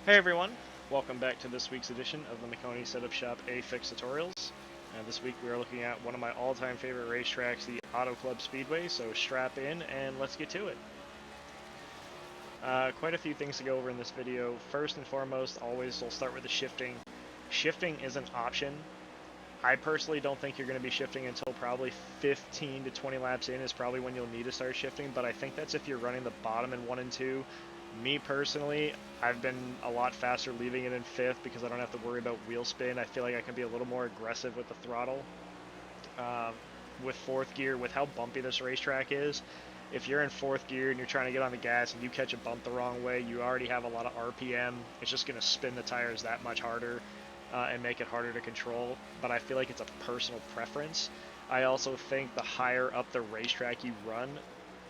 Hey everyone, welcome back to this week's edition of the Maconi Setup Shop A-Fix Tutorials. This week we are looking at one of my all-time favorite racetracks, the Auto Club Speedway, so strap in and let's get to it. Quite a few things to go over in this video. First and foremost, always we'll start with the shifting. Shifting is an option. I personally don't think you're going to be shifting until probably 15 to 20 laps in is probably when you'll need to start shifting, but I think that's if you're running the bottom in 1 and 2. Me personally, I've been a lot faster leaving it in 5th because I don't have to worry about wheel spin. I feel like I can be a little more aggressive with the throttle. Uh, with 4th gear, with how bumpy this racetrack is, if you're in 4th gear and you're trying to get on the gas and you catch a bump the wrong way, you already have a lot of RPM. It's just going to spin the tires that much harder and make it harder to control. But I feel like it's a personal preference. I also think the higher up the racetrack you run,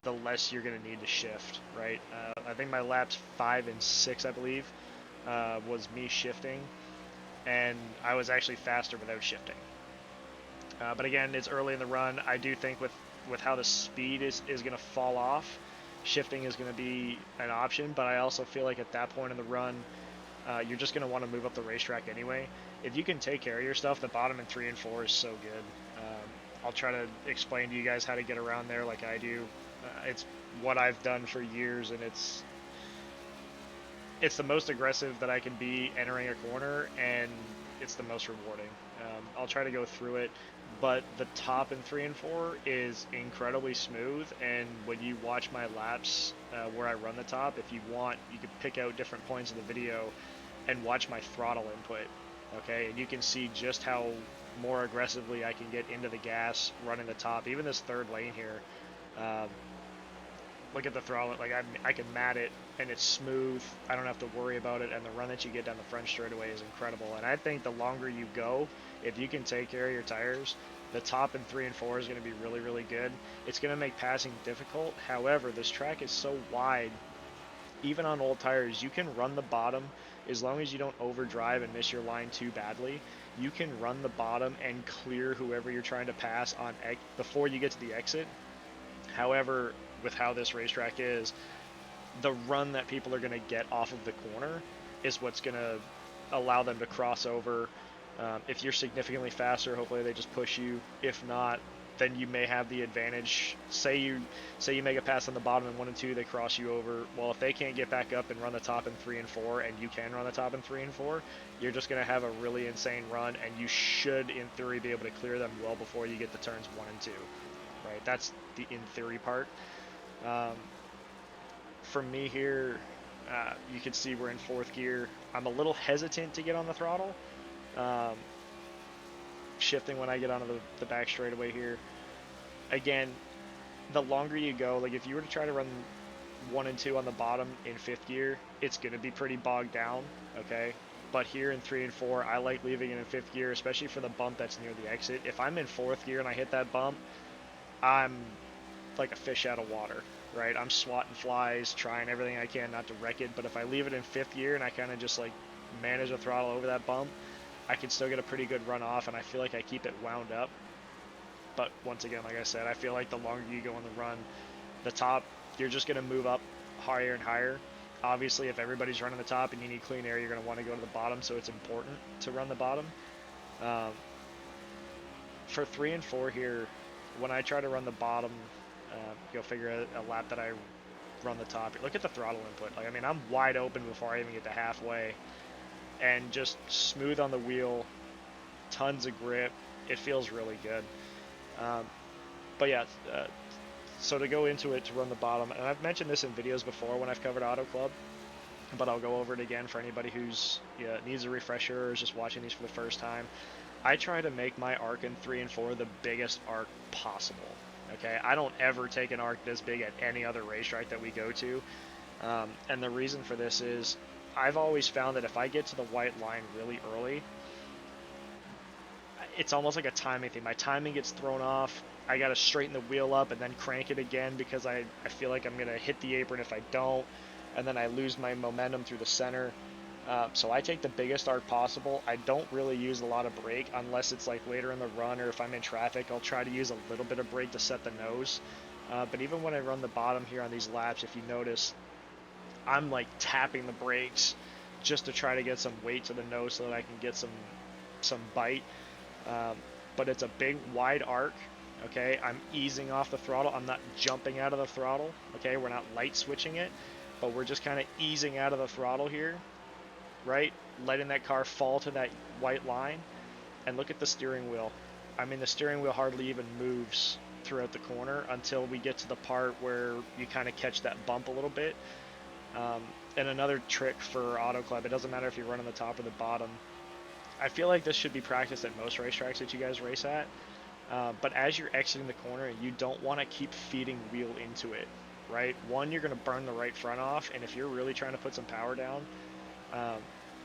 the less you're going to need to shift, right? I think my laps 5 and 6, I believe, was me shifting, and I was actually faster without shifting. But again, it's early in the run. I do think with how the speed is going to fall off, shifting is going to be an option, but I also feel like at that point in the run, you're just going to want to move up the racetrack anyway. If you can take care of your stuff, the bottom in 3 and 4 is so good. I'll try to explain to you guys how to get around there like I do. It's what I've done for years, and it's the most aggressive that I can be entering a corner, and it's the most rewarding. I'll try to go through it, but the top in 3 and 4 is incredibly smooth, and when you watch my laps where I run the top, if you want, you can pick out different points of the video and watch my throttle input, okay? And you can see just how more aggressively I can get into the gas running the top. Even this 3rd lane here, um, look at the throttle, like I can mat it and it's smooth. I don't have to worry about it, and the run that you get down the front straightaway is incredible. And I think the longer you go, if you can take care of your tires, the top in 3 and 4 is going to be really, really good. It's going to make passing difficult. However, this track is so wide, even on old tires, you can run the bottom as long as you don't overdrive and miss your line too badly. You can run the bottom and clear whoever you're trying to pass on before you get to the exit. However, with how this racetrack is, the run that people are going to get off of the corner is what's going to allow them to cross over. If you're significantly faster, hopefully they just push you. If not, then you may have the advantage. Say you make a pass on the bottom in 1 and 2, they cross you over. Well, if they can't get back up and run the top in 3 and 4, and you can run the top in 3 and 4, you're just going to have a really insane run, and you should, in theory, be able to clear them well before you get to turns 1 and 2. Right? That's the in theory part. For me here, you can see we're in 4th gear. I'm a little hesitant to get on the throttle. Um, Shifting when I get onto the back straightaway here. Again, the longer you go, like if you were to try to run 1 and 2 on the bottom in 5th gear, it's going to be pretty bogged down, okay? But here in 3 and 4, I like leaving it in 5th gear, especially for the bump that's near the exit. If I'm in 4th gear and I hit that bump, I'm like a fish out of water, right? I'm swatting flies, trying everything I can not to wreck it, but if I leave it in 5th gear and I kind of just like manage the throttle over that bump, I can still get a pretty good run off, and I feel like I keep it wound up. But once again, like I said, I feel like the longer you go on the run, the top, you're just going to move up higher and higher. Obviously, if everybody's running the top and you need clean air, you're going to want to go to the bottom, so it's important to run the bottom. For 3 and 4 here, when I try to run the bottom, go figure a lap that I run the top. Look at the throttle input. Like, I mean, I'm wide open before I even get to halfway, and just smooth on the wheel, tons of grip. It feels really good. But yeah, so to go into it, to run the bottom, and I've mentioned this in videos before when I've covered Auto Club, but I'll go over it again for anybody who's needs a refresher or is just watching these for the first time. I try to make my arc in 3 and 4 the biggest arc possible. Okay, I don't ever take an arc this big at any other racetrack that we go to, and the reason for this is I've always found that if I get to the white line really early, it's almost like a timing thing. My timing gets thrown off. I got to straighten the wheel up and then crank it again because I feel like I'm going to hit the apron if I don't, and then I lose my momentum through the center. So I take the biggest arc possible. I don't really use a lot of brake unless it's like later in the run, or if I'm in traffic, I'll try to use a little bit of brake to set the nose. But even when I run the bottom here on these laps, if you notice, I'm like tapping the brakes just to try to get some weight to the nose so that I can get some bite. Um, but it's a big wide arc. Okay, I'm easing off the throttle. I'm not jumping out of the throttle. Okay, we're not light switching it, but we're just kind of easing out of the throttle here, right? Letting that car fall to that white line. And look at the steering wheel. I mean, the steering wheel hardly even moves throughout the corner until we get to the part where you kind of catch that bump a little bit. And another trick for Auto Club, it doesn't matter if you run on the top or the bottom. I feel like this should be practiced at most racetracks that you guys race at. But as you're exiting the corner, you don't want to keep feeding wheel into it, right? One, you're going to burn the right front off, and if you're really trying to put some power down,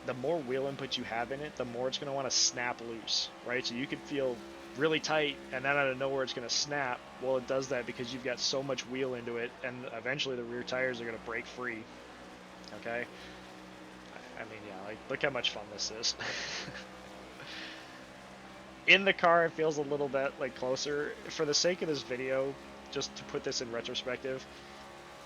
the more wheel input you have in it, the more it's going to want to snap loose, right? So you could feel really tight, and then out of nowhere it's going to snap. Well, it does that because you've got so much wheel into it, and eventually the rear tires are going to break free, okay? I mean, yeah, like, look how much fun this is. In the car, it feels a little bit like closer. For the sake of this video, just to put this in retrospective,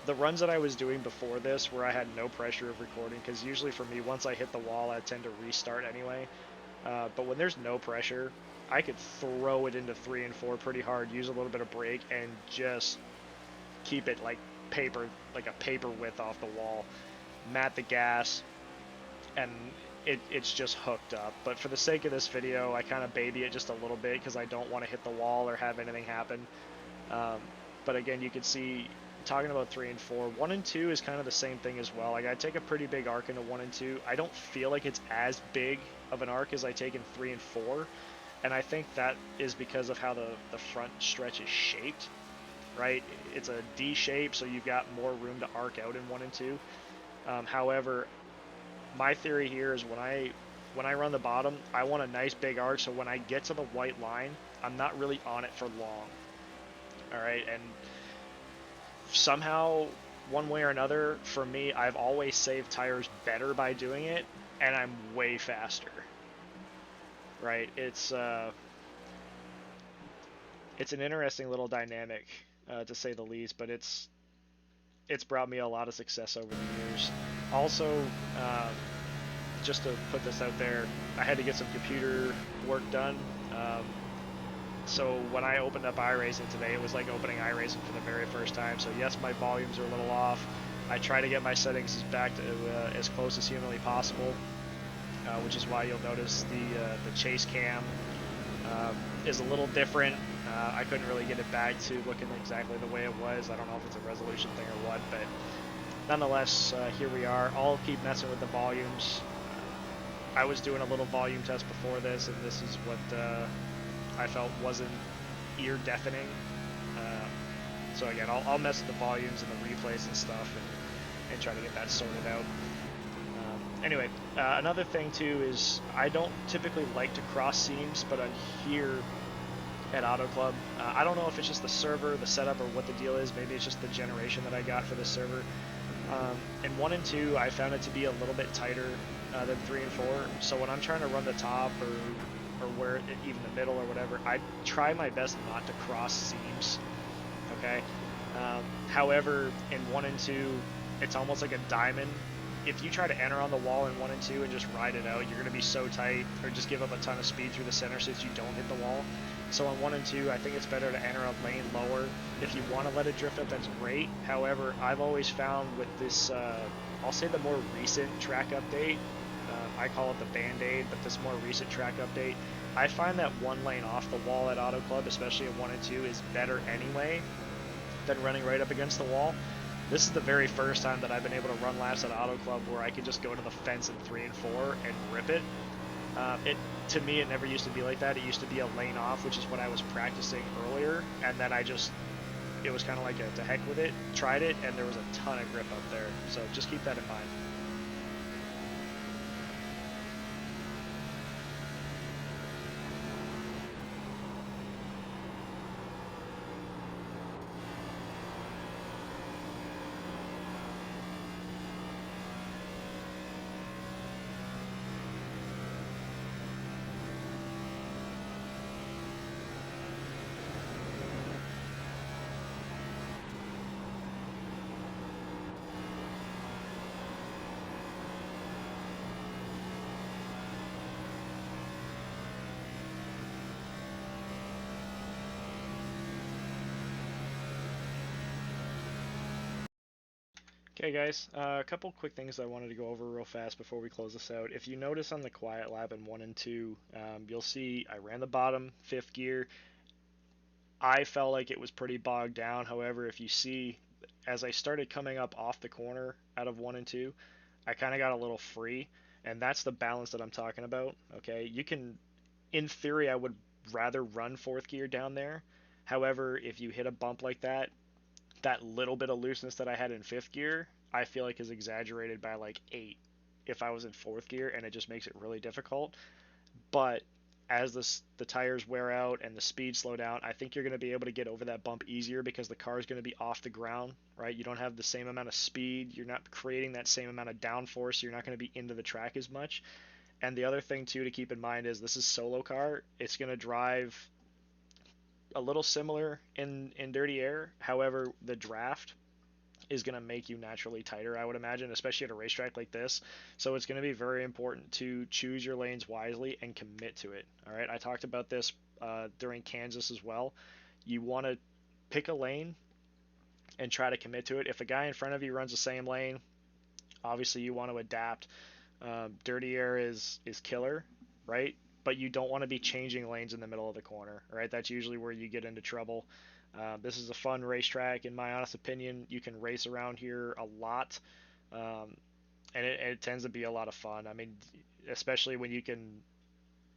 the runs that I was doing before this, where I had no pressure of recording, because usually for me, once I hit the wall, I tend to restart anyway. But when there's no pressure, I could throw it into 3 and 4 pretty hard, use a little bit of brake, and just keep it like paper, like a paper width off the wall, mat the gas, and it's just hooked up. But for the sake of this video, I kind of baby it just a little bit because I don't want to hit the wall or have anything happen. But again, you can see, talking about 3 and 4, 1 and 2 is kind of the same thing as well. Like, I take a pretty big arc into 1 and 2. I don't feel like it's as big of an arc as I take in 3 and 4, and I think that is because of how the front stretch is shaped, right? It's a D shape, so you've got more room to arc out in 1 and 2. However, my theory here is when I run the bottom, I want a nice big arc, so when I get to the white line, I'm not really on it for long. Alright, and somehow, one way or another, for me, I've always saved tires better by doing it, and I'm way faster. Right? It's an interesting little dynamic, to say the least, but it's brought me a lot of success over the years. Also, just to put this out there, I had to get some computer work done. So when I opened up iRacing today, it was like opening iRacing for the very first time. So yes, my volumes are a little off. I try to get my settings back to as close as humanly possible, which is why you'll notice the chase cam is a little different. I couldn't really get it back to looking exactly the way it was. I don't know if it's a resolution thing or what, but nonetheless, here we are. I'll keep messing with the volumes. I was doing a little volume test before this, and this is what I felt wasn't ear deafening. So again, I'll mess with the volumes and the replays and stuff, and try to get that sorted out. Anyway, another thing too is I don't typically like to cross seams, but I'm here at Auto Club. I don't know if it's just the server, the setup, or what the deal is. Maybe it's just the generation that I got for this server. In 1 and 2, I found it to be a little bit tighter than 3 and 4. So when I'm trying to run the top or where even the middle or whatever, I try my best not to cross seams. Okay. However, in 1 and 2, it's almost like a diamond. If you try to enter on the wall in 1 and 2 and just ride it out, you're going to be so tight, or just give up a ton of speed through the center so that you don't hit the wall. So on 1 and 2, I think it's better to enter a lane lower. If you want to let it drift up, that's great. However, I've always found with this, I'll say the more recent track update, I call it the Band-Aid, but this more recent track update, I find that one lane off the wall at Auto Club, especially in 1 and 2, is better anyway than running right up against the wall. This is the very first time that I've been able to run laps at Auto Club where I could just go to the fence in 3 and 4 and rip it. To me, it never used to be like that. It used to be a lane off, which is what I was practicing earlier, and then it was kind of like a to heck with it, tried it, and there was a ton of grip up there. So just keep that in mind. Okay, guys, a couple quick things I wanted to go over real fast before we close this out. If you notice on the quiet lap in 1 and 2, you'll see I ran the bottom, 5th gear. I felt like it was pretty bogged down. However, if you see, as I started coming up off the corner out of 1 and 2, I kind of got a little free, and that's the balance that I'm talking about. Okay, you can, in theory, I would rather run 4th gear down there. However, if you hit a bump like that, that little bit of looseness that I had in 5th gear, I feel like is exaggerated by like 8 if I was in 4th gear, and it just makes it really difficult. But as the tires wear out and the speed slow down, I think you're going to be able to get over that bump easier because the car is going to be off the ground, right? You don't have the same amount of speed. You're not creating that same amount of downforce. You're not going to be into the track as much. And the other thing too to keep in mind is this is solo car. It's going to drive a little similar in dirty air. However, the draft is going to make you naturally tighter, I would imagine, especially at a racetrack like this. So it's going to be very important to choose your lanes wisely and commit to it. All right, I talked about this during Kansas as well. You want to pick a lane and try to commit to it. If a guy in front of you runs the same lane, obviously you want to adapt. Dirty air is killer, right? But you don't want to be changing lanes in the middle of the corner, right? That's usually where you get into trouble. This is a fun racetrack, in my honest opinion. You can race around here a lot, um, and it tends to be a lot of fun. I mean, especially when you can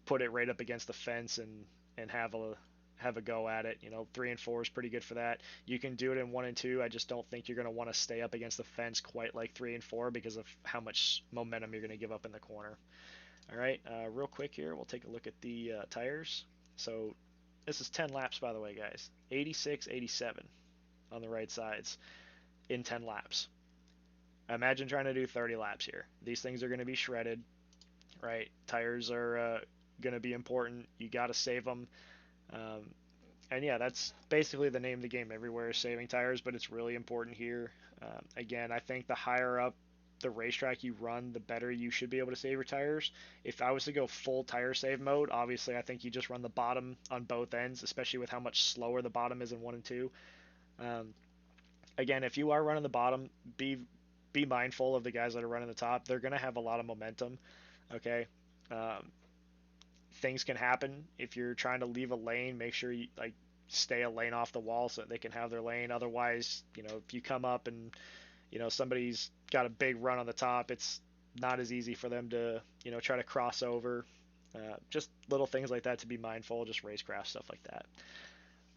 put it right up against the fence and have a go at it. 3 and 4 is pretty good for that. You can do it in 1 and 2. I just don't think you're going to want to stay up against the fence quite like 3 and 4 because of how much momentum you're going to give up in the corner. All right, real quick here, we'll take a look at the tires. So this is 10 laps, by the way, guys. 86, 87 on the right sides in 10 laps. Imagine trying to do 30 laps here. These things are going to be shredded, right? Tires are going to be important. You got to save them. Um, and yeah, that's basically the name of the game. Everywhere is saving tires, but it's really important here. Again, I think the higher up the racetrack you run, the better you should be able to save your tires. If I was to go full tire save mode, obviously I think you just run the bottom on both ends, especially with how much slower the bottom is in 1 and 2. Um, Again, if you are running the bottom, be mindful of the guys that are running the top. They're going to have a lot of momentum. Okay. Um, Things can happen if you're trying to leave a lane. Make sure you like stay a lane off the wall so that they can have their lane. Otherwise, if you come up and somebody's got a big run on the top, it's not as easy for them to try to cross over. Just little things like that to be mindful. Just racecraft stuff like that.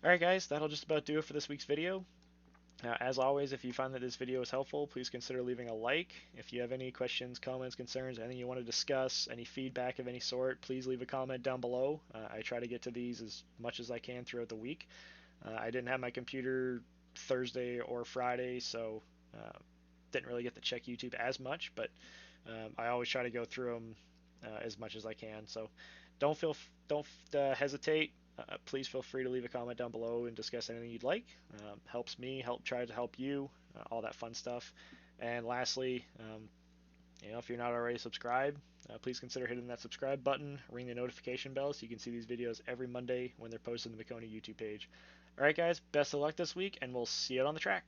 All right, guys, that'll just about do it for this week's video. As always, if you find that this video is helpful, please consider leaving a like. If you have any questions, comments, concerns, anything you want to discuss, any feedback of any sort, please leave a comment down below. I try to get to these as much as I can throughout the week. I didn't have my computer Thursday or Friday, so didn't really get to check YouTube as much, but I always try to go through them as much as I can. So don't hesitate. Please feel free to leave a comment down below and discuss anything you'd like. Helps me, try to help you, all that fun stuff. And lastly, if you're not already subscribed, please consider hitting that subscribe button, ring the notification bell so you can see these videos every Monday when they're posted on the Maconi YouTube page. All right, guys, best of luck this week, and we'll see you out on the track.